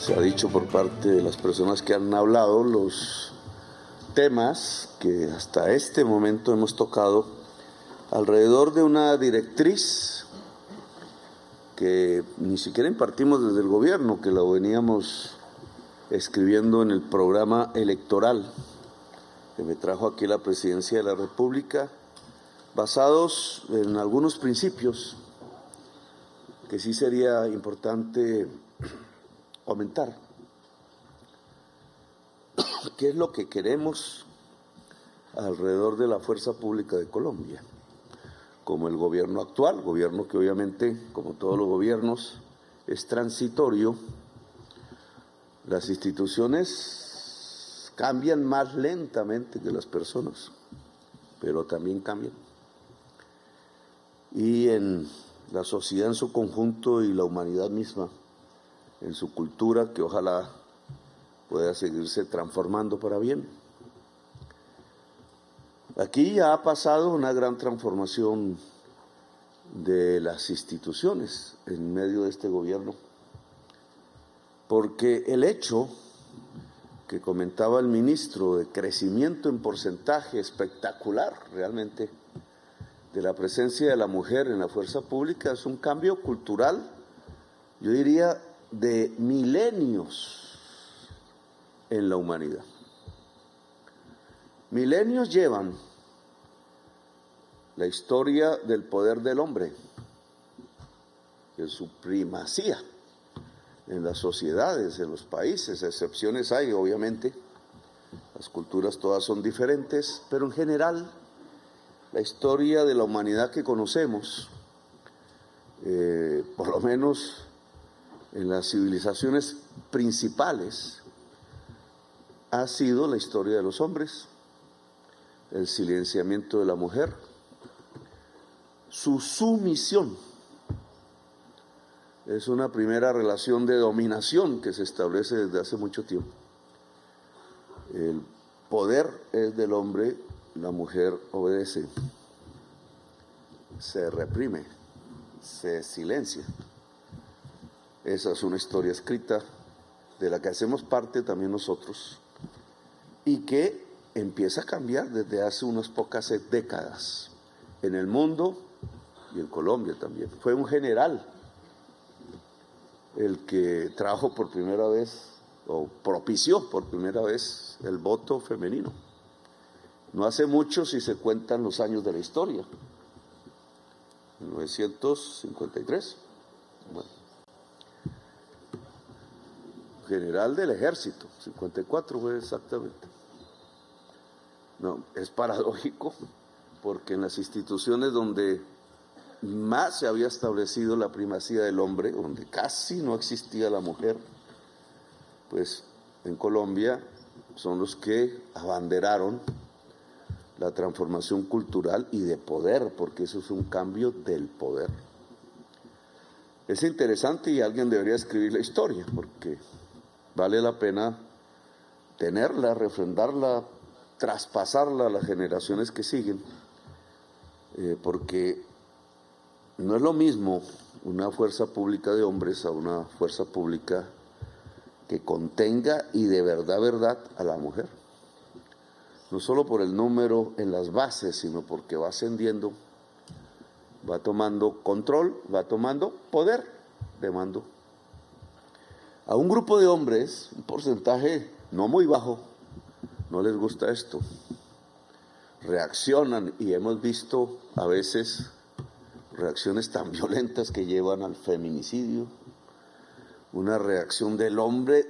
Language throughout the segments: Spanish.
se ha dicho por parte de las personas que han hablado, los temas que hasta este momento hemos tocado alrededor de una directriz que ni siquiera impartimos desde el gobierno, que la veníamos escribiendo en el programa electoral que me trajo aquí la presidencia de la República, basados en algunos principios que sí sería importante comentar. ¿Qué es lo que queremos alrededor de la fuerza pública de Colombia? Como el gobierno actual, gobierno que obviamente, como todos los gobiernos, es transitorio, las instituciones cambian más lentamente que las personas, pero también cambian. Y en la sociedad en su conjunto y la humanidad misma, en su cultura, que ojalá pueda seguirse transformando para bien. Aquí ya ha pasado una gran transformación de las instituciones en medio de este gobierno, porque el hecho que comentaba el ministro de crecimiento en porcentaje espectacular realmente de la presencia de la mujer en la fuerza pública es un cambio cultural, yo diría, de milenios en la humanidad. Milenios llevan la historia del poder del hombre, de su primacía en las sociedades, en los países. Excepciones hay, obviamente, las culturas todas son diferentes, pero en general la historia de la humanidad que conocemos, por lo menos en las civilizaciones principales, ha sido la historia de los hombres, el silenciamiento de la mujer, su sumisión. Es una primera relación de dominación que se establece desde hace mucho tiempo. El poder es del hombre, la mujer obedece, se reprime, se silencia. Esa es una historia escrita de la que hacemos parte también nosotros y que empieza a cambiar desde hace unas pocas décadas en el mundo y en Colombia también. Fue un general el que trajo por primera vez o propició por primera vez el voto femenino. No hace mucho si se cuentan los años de la historia. 1953. Bueno. General del ejército, 54 fue exactamente. No, es paradójico porque en las instituciones donde más se había establecido la primacía del hombre, donde casi no existía la mujer, pues en Colombia son los que abanderaron la transformación cultural y de poder, porque eso es un cambio del poder. Es interesante y alguien debería escribir la historia, porque vale la pena tenerla, refrendarla, traspasarla a las generaciones que siguen, porque no es lo mismo una fuerza pública de hombres a una fuerza pública que contenga y de verdad a la mujer. No solo por el número en las bases, sino porque va ascendiendo, va tomando control, va tomando poder de mando. A un grupo de hombres, un porcentaje no muy bajo, no les gusta esto. Reaccionan y hemos visto a veces reacciones tan violentas que llevan al feminicidio. Una reacción del hombre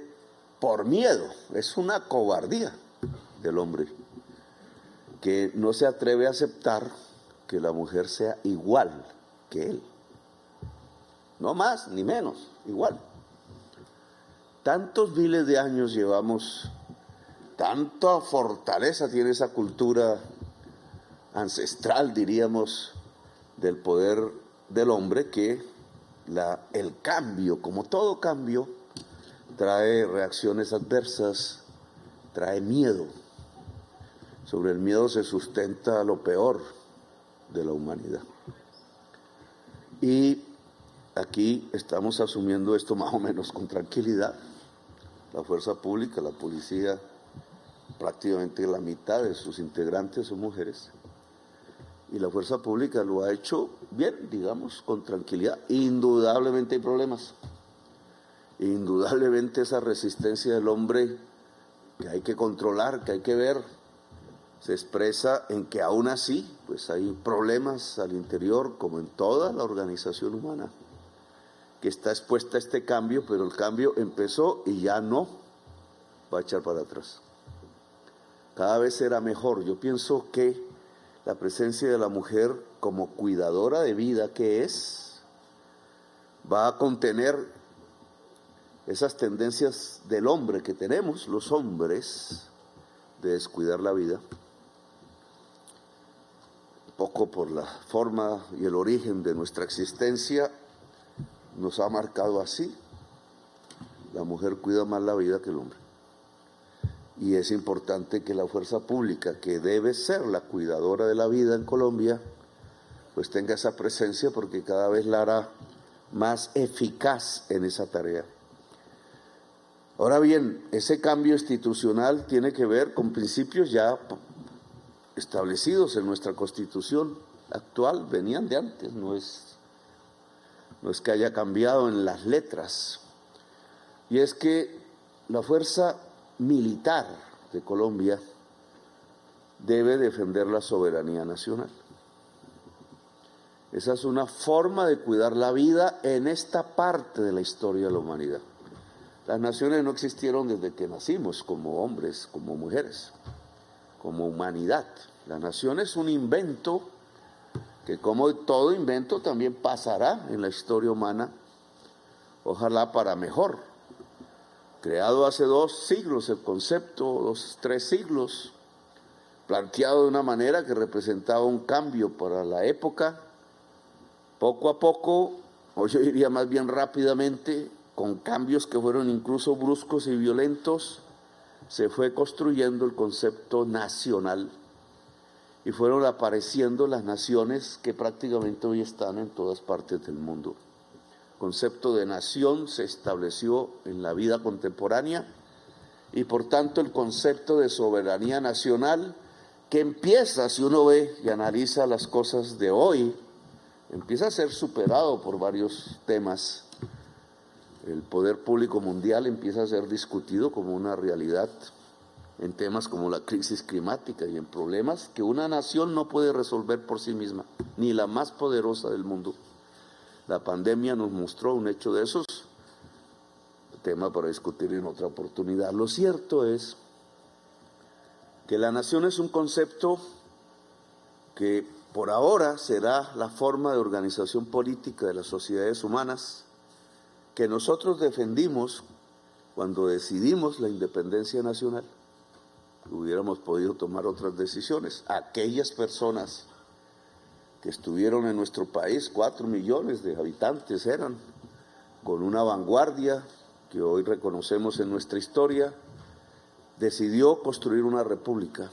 por miedo, es una cobardía del hombre, que no se atreve a aceptar que la mujer sea igual que él. No más ni menos, igual. Tantos miles de años llevamos, tanta fortaleza tiene esa cultura ancestral, diríamos, del poder del hombre, que el cambio, como todo cambio, trae reacciones adversas, trae miedo. Sobre el miedo se sustenta lo peor de la humanidad. Y aquí estamos asumiendo esto más o menos con tranquilidad, La fuerza pública, la policía, prácticamente la mitad de sus integrantes son mujeres. Y la fuerza pública lo ha hecho bien, digamos, con tranquilidad. Indudablemente hay problemas. Indudablemente esa resistencia del hombre que hay que controlar, que hay que ver, se expresa en que aún así pues hay problemas al interior, como en toda la organización humana, que está expuesta a este cambio, pero el cambio empezó y ya no va a echar para atrás. Cada vez será mejor. Yo pienso que la presencia de la mujer como cuidadora de vida que es, va a contener esas tendencias del hombre que tenemos, los hombres, de descuidar la vida, poco por la forma y el origen de nuestra existencia, nos ha marcado así. La mujer cuida más la vida que el hombre. Y es importante que la fuerza pública, que debe ser la cuidadora de la vida en Colombia, pues tenga esa presencia, porque cada vez la hará más eficaz en esa tarea. Ahora bien, ese cambio institucional tiene que ver con principios ya establecidos en nuestra Constitución actual, venían de antes, no es que haya cambiado en las letras. Y es que la fuerza militar de Colombia debe defender la soberanía nacional. Esa es una forma de cuidar la vida en esta parte de la historia de la humanidad. Las naciones no existieron desde que nacimos como hombres, como mujeres, como humanidad. La nación es un invento que, como todo invento, también pasará en la historia humana, ojalá para mejor. Creado hace 2 siglos el concepto, 3 siglos, planteado de una manera que representaba un cambio para la época, poco a poco, o yo diría más bien rápidamente, con cambios que fueron incluso bruscos y violentos, se fue construyendo el concepto nacional y fueron apareciendo las naciones que prácticamente hoy están en todas partes del mundo. El concepto de nación se estableció en la vida contemporánea y por tanto el concepto de soberanía nacional, que empieza, si uno ve y analiza las cosas de hoy, empieza a ser superado por varios temas. El poder público mundial empieza a ser discutido como una realidad en temas como la crisis climática y en problemas que una nación no puede resolver por sí misma, ni la más poderosa del mundo. La pandemia nos mostró un hecho de esos, tema para discutir en otra oportunidad. Lo cierto es que la nación es un concepto que por ahora será la forma de organización política de las sociedades humanas que nosotros defendimos cuando decidimos la independencia nacional. Hubiéramos podido tomar otras decisiones. Aquellas personas que estuvieron en nuestro país, 4 millones de habitantes eran, con una vanguardia que hoy reconocemos en nuestra historia, decidió construir una república,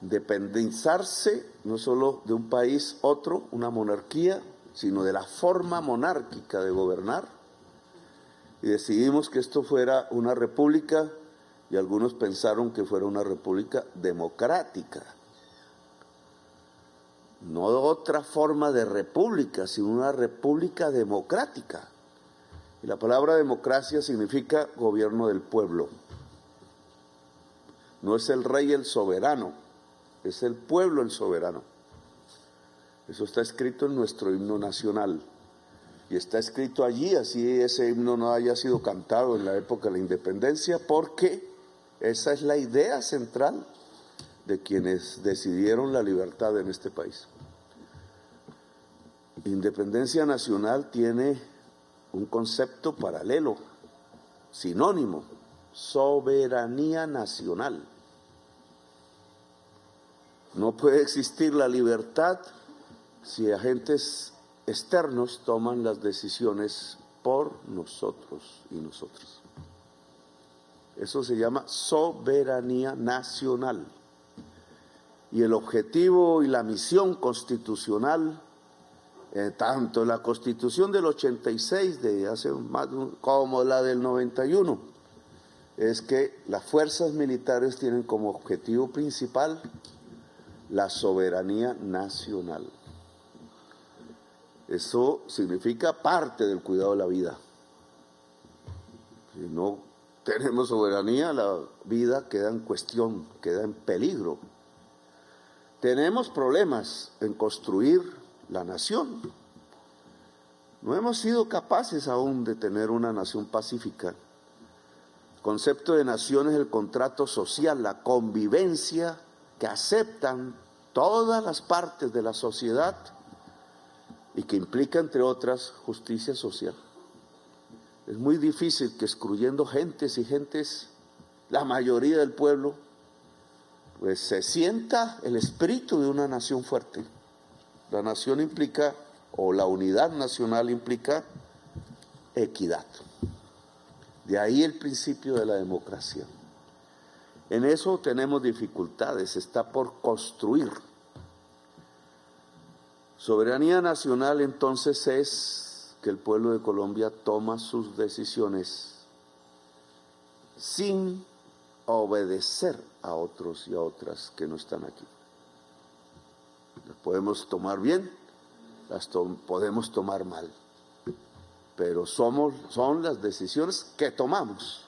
independizarse no solo de un país otro, una monarquía, sino de la forma monárquica de gobernar, y decidimos que esto fuera una república, y algunos pensaron que fuera una república democrática. No otra forma de república, sino una república democrática. Y la palabra democracia significa gobierno del pueblo. No es el rey el soberano, es el pueblo el soberano. Eso está escrito en nuestro himno nacional. Y está escrito allí, así ese himno no haya sido cantado en la época de la independencia, porque esa es la idea central de quienes decidieron la libertad en este país. Independencia nacional tiene un concepto paralelo, sinónimo, soberanía nacional. No puede existir la libertad si agentes externos toman las decisiones por nosotros y nosotras. Eso se llama soberanía nacional. Y el objetivo y la misión constitucional, tanto la Constitución del 86, de hace más, como la del 91, es que las fuerzas militares tienen como objetivo principal la soberanía nacional. Eso significa parte del cuidado de la vida. Si no tenemos soberanía, la vida queda en cuestión, queda en peligro. Tenemos problemas en construir la nación. No hemos sido capaces aún de tener una nación pacífica. El concepto de nación es el contrato social, la convivencia que aceptan todas las partes de la sociedad y que implica, entre otras, justicia social. Es muy difícil que excluyendo gentes y gentes, la mayoría del pueblo, pues se sienta el espíritu de una nación fuerte. La nación implica, o la unidad nacional implica, equidad. De ahí el principio de la democracia. En eso tenemos dificultades, está por construir. Soberanía nacional entonces es que el pueblo de Colombia toma sus decisiones sin obedecer a otros y a otras que no están aquí. Las podemos tomar bien, las podemos tomar mal, pero son las decisiones que tomamos,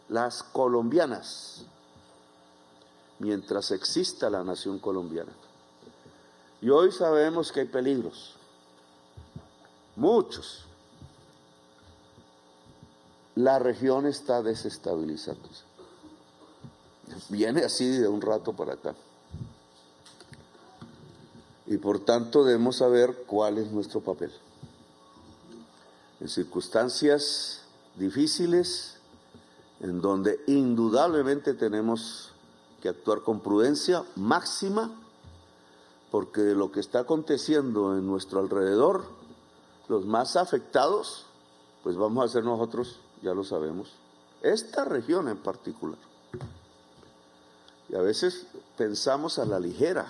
las colombianas, mientras exista la nación colombiana. Y hoy sabemos que hay peligros, muchos. La región está desestabilizándose. Viene así de un rato para acá. Y por tanto debemos saber cuál es nuestro papel. En circunstancias difíciles, en donde indudablemente tenemos que actuar con prudencia máxima, porque de lo que está aconteciendo en nuestro alrededor, los más afectados, pues vamos a ser nosotros, ya lo sabemos, esta región en particular. Y a veces pensamos a la ligera,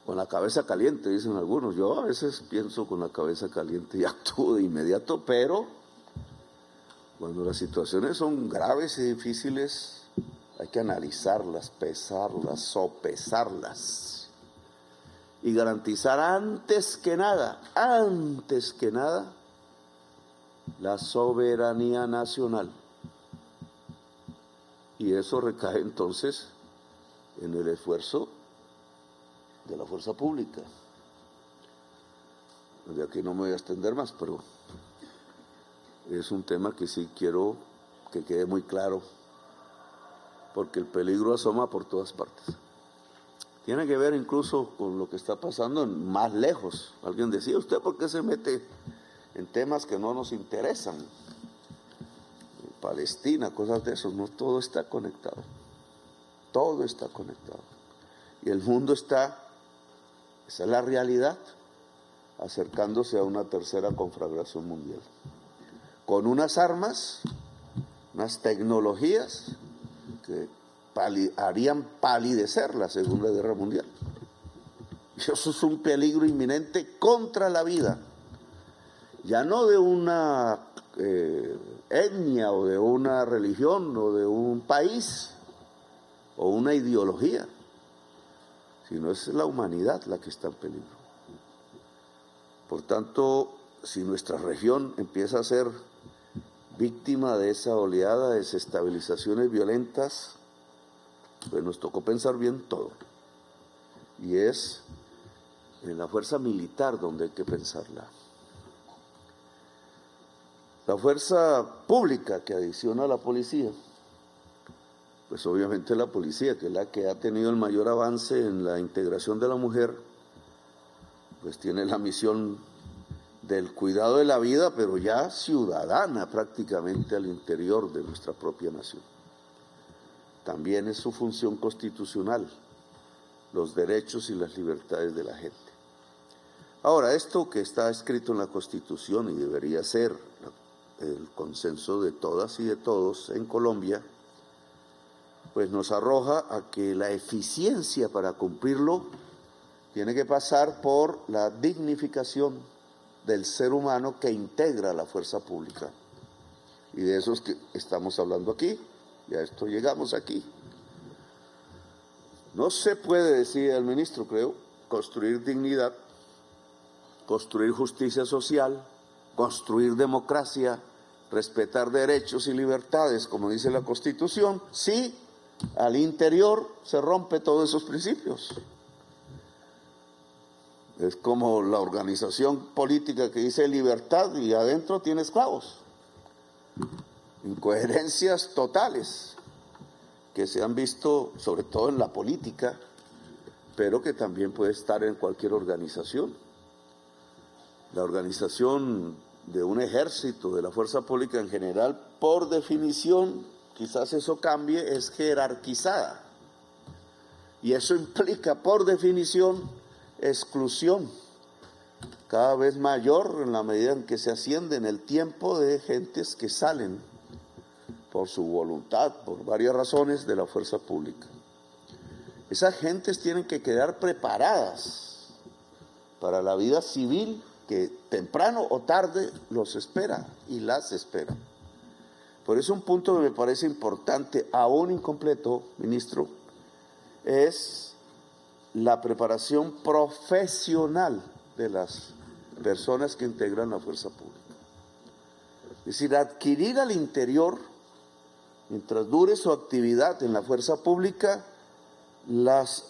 con la cabeza caliente, dicen algunos. Yo a veces pienso con la cabeza caliente y actúo de inmediato, pero cuando las situaciones son graves y difíciles, hay que analizarlas, pesarlas, sopesarlas y garantizar antes que nada, la soberanía nacional. Y eso recae entonces en el esfuerzo de la fuerza pública. De aquí no me voy a extender más, pero es un tema que sí quiero que quede muy claro, porque el peligro asoma por todas partes. Tiene que ver incluso con lo que está pasando más lejos. Alguien decía, ¿usted por qué se mete en temas que no nos interesan? Palestina, cosas de eso. No, todo está conectado. Todo está conectado. Y el mundo está, esa es la realidad, acercándose a una tercera conflagración mundial. Con unas armas, unas tecnologías que harían palidecer la Segunda Guerra Mundial. Y eso es un peligro inminente contra la vida, ya no de una etnia o de una religión o de un país o una ideología, sino es la humanidad la que está en peligro. Por tanto, si nuestra región empieza a ser víctima de esa oleada de desestabilizaciones violentas, pues nos tocó pensar bien todo. Y es en la fuerza militar donde hay que pensarla. La fuerza pública que adiciona a la policía, pues obviamente la policía, que es la que ha tenido el mayor avance en la integración de la mujer, pues tiene la misión del cuidado de la vida, pero ya ciudadana prácticamente al interior de nuestra propia nación. También es su función constitucional, los derechos y las libertades de la gente. Ahora, esto que está escrito en la Constitución y debería ser el consenso de todas y de todos en Colombia, pues nos arroja a que la eficiencia para cumplirlo tiene que pasar por la dignificación del ser humano que integra la fuerza pública. y de esos que estamos hablando aquí, y a esto llegamos aquí. No se puede, decía el ministro, creo, construir dignidad, construir justicia social, construir democracia, respetar derechos y libertades, como dice la Constitución, si al interior se rompe todos esos principios. Es como la organización política que dice libertad y adentro tiene esclavos. Incoherencias totales que se han visto sobre todo en la política, pero que también puede estar en cualquier organización. La organización de un ejército, de la fuerza pública en general, por definición, quizás eso cambie, es jerarquizada. Y eso implica, por definición, exclusión cada vez mayor en la medida en que se asciende en el tiempo de gentes que salen por su voluntad, por varias razones, de la fuerza pública. Esas gentes tienen que quedar preparadas para la vida civil que temprano o tarde los espera y las espera. Por eso un punto que me parece importante, aún incompleto, ministro, es la preparación profesional de las personas que integran la fuerza pública. Es decir, adquirir al interior, mientras dure su actividad en la fuerza pública, las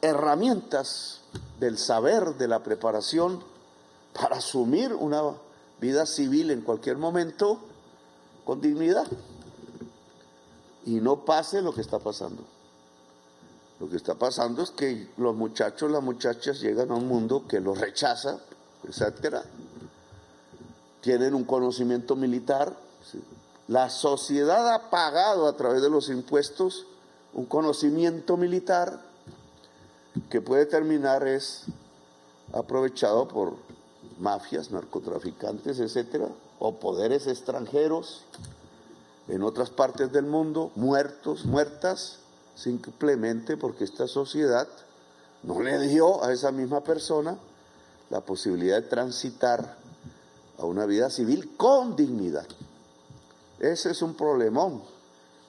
herramientas del saber, de la preparación para asumir una vida civil en cualquier momento con dignidad y no pase lo que está pasando. Lo que está pasando es que los muchachos, las muchachas llegan a un mundo que los rechaza, etcétera. Tienen un conocimiento militar. ¿Sí? La sociedad ha pagado a través de los impuestos un conocimiento militar que puede terminar es aprovechado por mafias, narcotraficantes, etcétera, o poderes extranjeros en otras partes del mundo, muertos, muertas, simplemente porque esta sociedad no le dio a esa misma persona la posibilidad de transitar a una vida civil con dignidad. Ese es un problemón,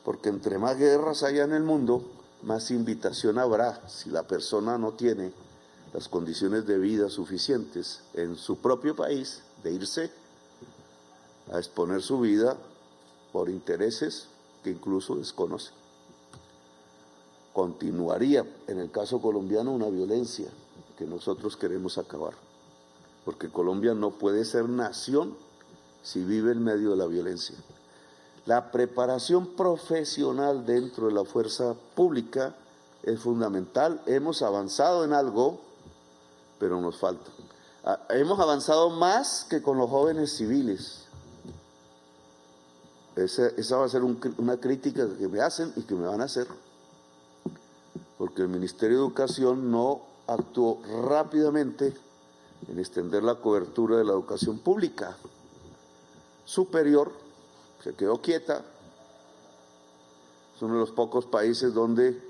porque entre más guerras haya en el mundo, más invitación habrá, si la persona no tiene las condiciones de vida suficientes en su propio país, de irse a exponer su vida por intereses que incluso desconoce. Continuaría, en el caso colombiano, una violencia que nosotros queremos acabar, porque Colombia no puede ser nación si vive en medio de la violencia. La preparación profesional dentro de la fuerza pública es fundamental. Hemos avanzado en algo, pero nos falta. Hemos avanzado más que con los jóvenes civiles. Esa va a ser una crítica que me hacen y que me van a hacer, porque el Ministerio de Educación no actuó rápidamente en extender la cobertura de la educación pública superior, se quedó quieta. Es uno de los pocos países donde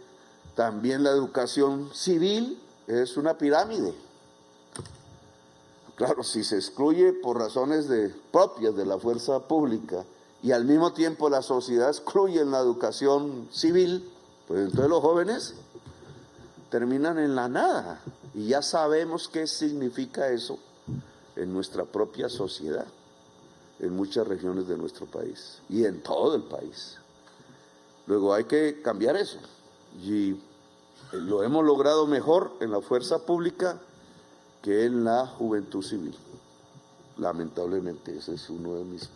también la educación civil es una pirámide. Claro, si se excluye por razones propias de la fuerza pública y al mismo tiempo la sociedad excluye en la educación civil, pues entonces los jóvenes terminan en la nada. Y ya sabemos qué significa eso en nuestra propia sociedad, en muchas regiones de nuestro país y en todo el país. Luego hay que cambiar eso. Y lo hemos logrado mejor en la fuerza pública que en la juventud civil. Lamentablemente, ese es uno de mis,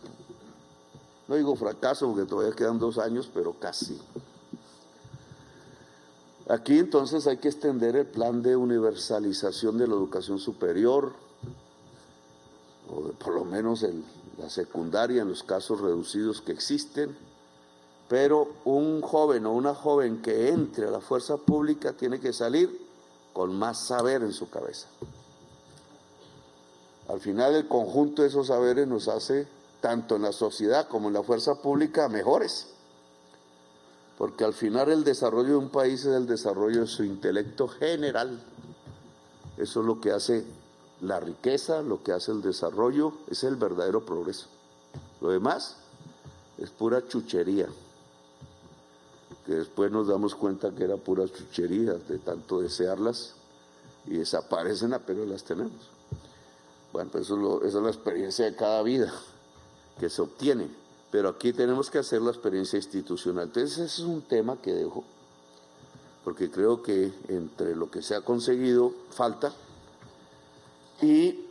no digo fracaso porque todavía quedan 2 años, pero casi. Aquí entonces hay que extender el plan de universalización de la educación superior, o por lo menos la secundaria en los casos reducidos que existen, pero un joven o una joven que entre a la fuerza pública tiene que salir con más saber en su cabeza. Al final el conjunto de esos saberes nos hace, tanto en la sociedad como en la fuerza pública, mejores. Porque al final el desarrollo de un país es el desarrollo de su intelecto general. Eso es lo que hace la riqueza, lo que hace el desarrollo, es el verdadero progreso. Lo demás es pura chuchería, que después nos damos cuenta que era pura chuchería de tanto desearlas y desaparecen apenas las tenemos. Bueno, pues esa es la experiencia de cada vida que se obtiene, pero aquí tenemos que hacer la experiencia institucional. Entonces ese es un tema que dejo, porque creo que entre lo que se ha conseguido falta, y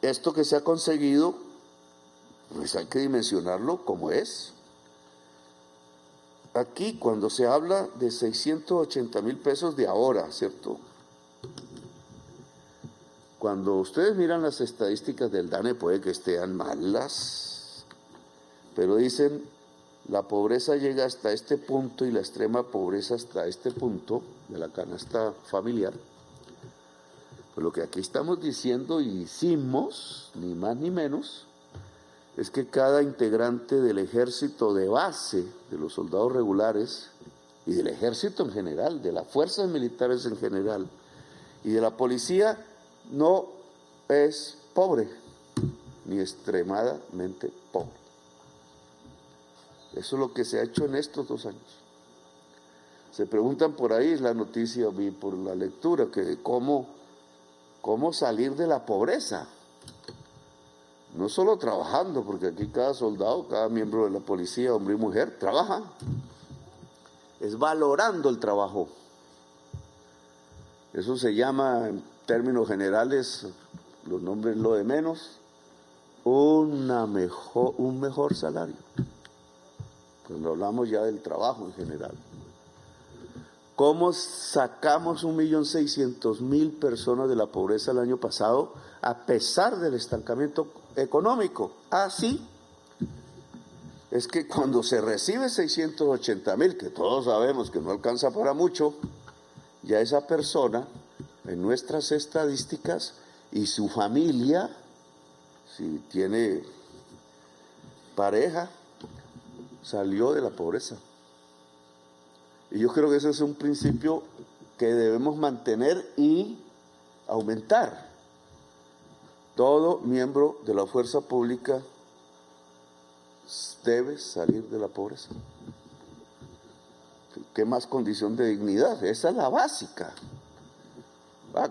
esto que se ha conseguido, pues hay que dimensionarlo como es. Aquí cuando se habla de 680,000 pesos de ahora, ¿cierto? Cuando ustedes miran las estadísticas del DANE, puede que estén malas, pero dicen, la pobreza llega hasta este punto y la extrema pobreza hasta este punto de la canasta familiar. Pues lo que aquí estamos diciendo y hicimos, ni más ni menos, es que cada integrante del ejército de base, de los soldados regulares y del ejército en general, de las fuerzas militares en general y de la policía, no es pobre, ni extremadamente pobre. Eso es lo que se ha hecho en estos 2 años. Se preguntan por ahí, es la noticia, vi por la lectura, que cómo salir de la pobreza. No solo trabajando, porque aquí cada soldado, cada miembro de la policía, hombre y mujer, trabaja. Es valorando el trabajo. Eso se llama, en términos generales, los nombres lo de menos, un mejor salario. Cuando hablamos ya del trabajo en general. ¿Cómo sacamos 1.600.000 personas de la pobreza el año pasado a pesar del estancamiento económico? Sí. Es que cuando se recibe 680,000, que todos sabemos que no alcanza para mucho, ya esa persona, en nuestras estadísticas, y su familia, si tiene pareja, salió de la pobreza. Y yo creo que ese es un principio que debemos mantener y aumentar. Todo miembro de la fuerza pública debe salir de la pobreza. ¿Qué más condición de dignidad? Esa es la básica.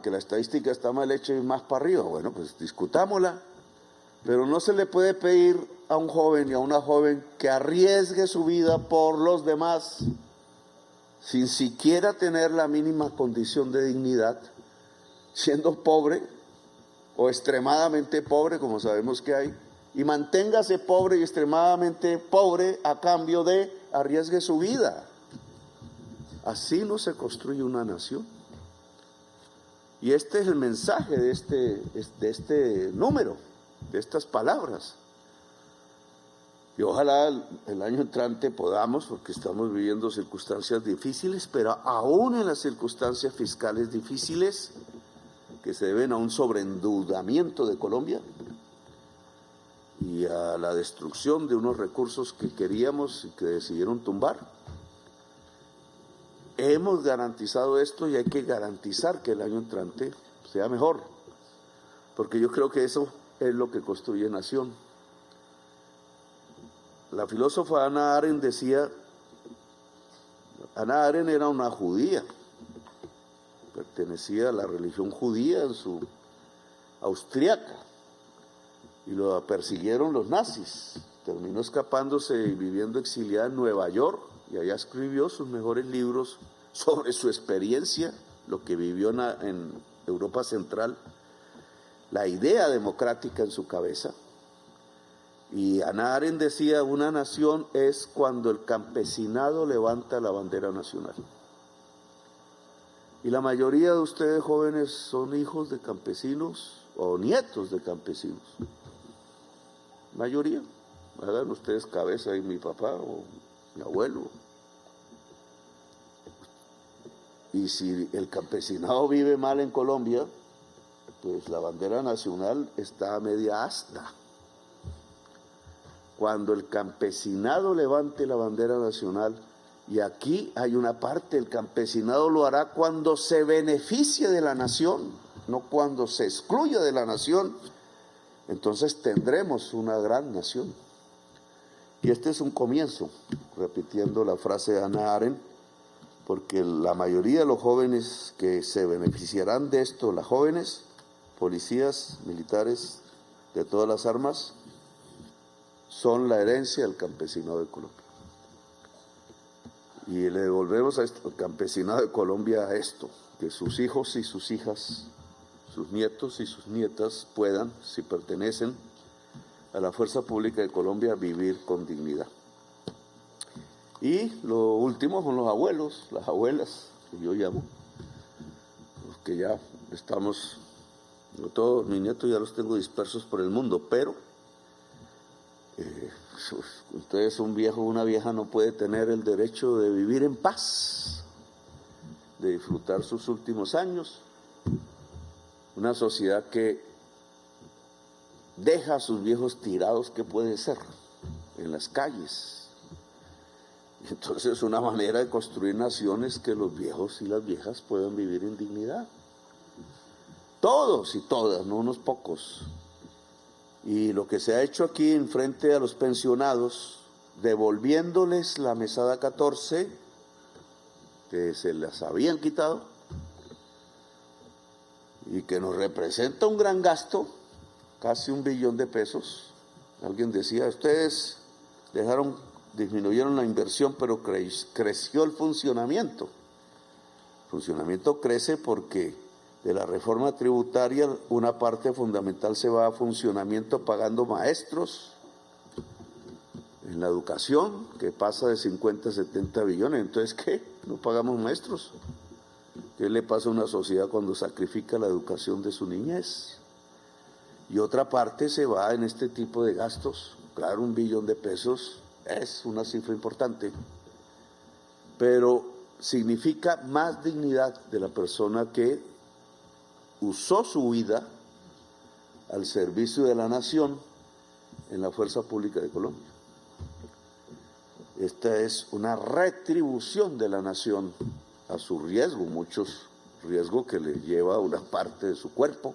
Que la estadística está mal hecha y más para arriba. Bueno, pues discutámosla. Pero no se le puede pedir a un joven y a una joven que arriesgue su vida por los demás sin siquiera tener la mínima condición de dignidad, siendo pobre o extremadamente pobre, como sabemos que hay, y manténgase pobre y extremadamente pobre a cambio de arriesgue su vida. Así no se construye una nación. Y este es el mensaje de este número, de estas palabras. Y ojalá el año entrante podamos, porque estamos viviendo circunstancias difíciles, pero aún en las circunstancias fiscales difíciles, que se deben a un sobreendeudamiento de Colombia y a la destrucción de unos recursos que queríamos y que decidieron tumbar, hemos garantizado esto y hay que garantizar que el año entrante sea mejor, porque yo creo que eso es lo que construye nación. La filósofa Hannah Arendt decía, Hannah Arendt era una judía, pertenecía a la religión judía en su austriaca, y lo persiguieron los nazis, terminó escapándose y viviendo exiliada en Nueva York, y allá escribió sus mejores libros sobre su experiencia, lo que vivió en Europa Central, la idea democrática en su cabeza. Y Hannah Arendt decía, una nación es cuando el campesinado levanta la bandera nacional. Y la mayoría de ustedes jóvenes son hijos de campesinos o nietos de campesinos. Mayoría. Hagan ustedes cabeza de mi papá o mi abuelo. Y si el campesinado vive mal en Colombia, pues la bandera nacional está a media asta. Cuando el campesinado levante la bandera nacional, y aquí hay una parte, el campesinado lo hará cuando se beneficie de la nación, no cuando se excluya de la nación, entonces tendremos una gran nación. Y este es un comienzo, repitiendo la frase de Hannah Arendt, porque la mayoría de los jóvenes que se beneficiarán de esto, las jóvenes, policías, militares, de todas las armas, son la herencia del campesinado de Colombia. Y le devolvemos al campesinado de Colombia esto, que sus hijos y sus hijas, sus nietos y sus nietas puedan, si pertenecen a la Fuerza Pública de Colombia, vivir con dignidad. Y lo último son los abuelos, las abuelas, que yo llamo, los que ya estamos, no todos mis nietos ya los tengo dispersos por el mundo, pero ustedes, un viejo o una vieja no puede tener el derecho de vivir en paz, de disfrutar sus últimos años. Una sociedad que deja a sus viejos tirados, ¿qué puede ser? En las calles. Entonces, una manera de construir naciones que los viejos y las viejas puedan vivir en dignidad. Todos y todas, no unos pocos. Y lo que se ha hecho aquí en frente a los pensionados, devolviéndoles la mesada 14 que se las habían quitado y que nos representa un gran gasto, casi $1 billón. Alguien decía, ustedes disminuyeron la inversión, pero creció el funcionamiento. El funcionamiento crece porque de la reforma tributaria una parte fundamental se va a funcionamiento pagando maestros en la educación, que pasa de 50 a 70 billones. Entonces, ¿qué? ¿No pagamos maestros? ¿Qué le pasa a una sociedad cuando sacrifica la educación de su niñez? Y otra parte se va en este tipo de gastos. Claro, $1 billón es una cifra importante, pero significa más dignidad de la persona que usó su vida al servicio de la nación en la Fuerza Pública de Colombia. Esta es una retribución de la nación a su riesgo, muchos riesgos que le lleva una parte de su cuerpo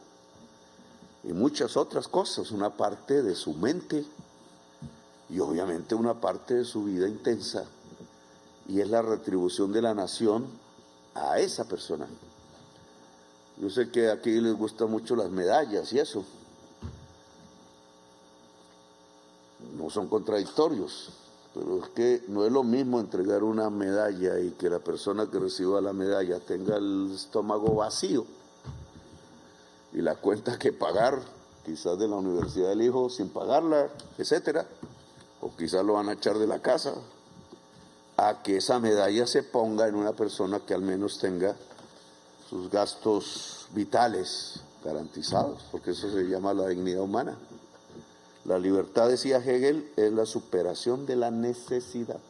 y muchas otras cosas, una parte de su mente y obviamente una parte de su vida intensa, y es la retribución de la nación a esa persona. Yo sé que aquí les gustan mucho las medallas y eso. No son contradictorios, pero es que no es lo mismo entregar una medalla y que la persona que reciba la medalla tenga el estómago vacío y la cuenta que pagar, quizás de la universidad del hijo sin pagarla, etcétera, o quizás lo van a echar de la casa, a que esa medalla se ponga en una persona que al menos tenga sus gastos vitales garantizados, porque eso se llama la dignidad humana. La libertad, decía Hegel, es la superación de la necesidad.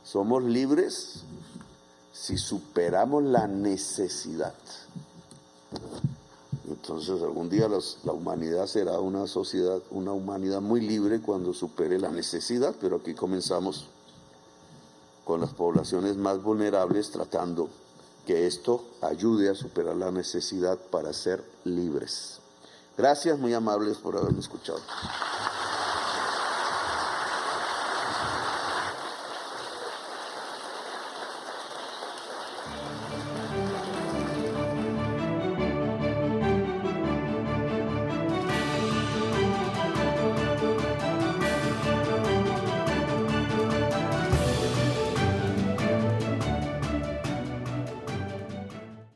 Somos libres si superamos la necesidad. Entonces algún día la humanidad será una sociedad, una humanidad muy libre cuando supere la necesidad, pero aquí comenzamos con las poblaciones más vulnerables tratando que esto ayude a superar la necesidad para ser libres. Gracias, muy amables por haberme escuchado.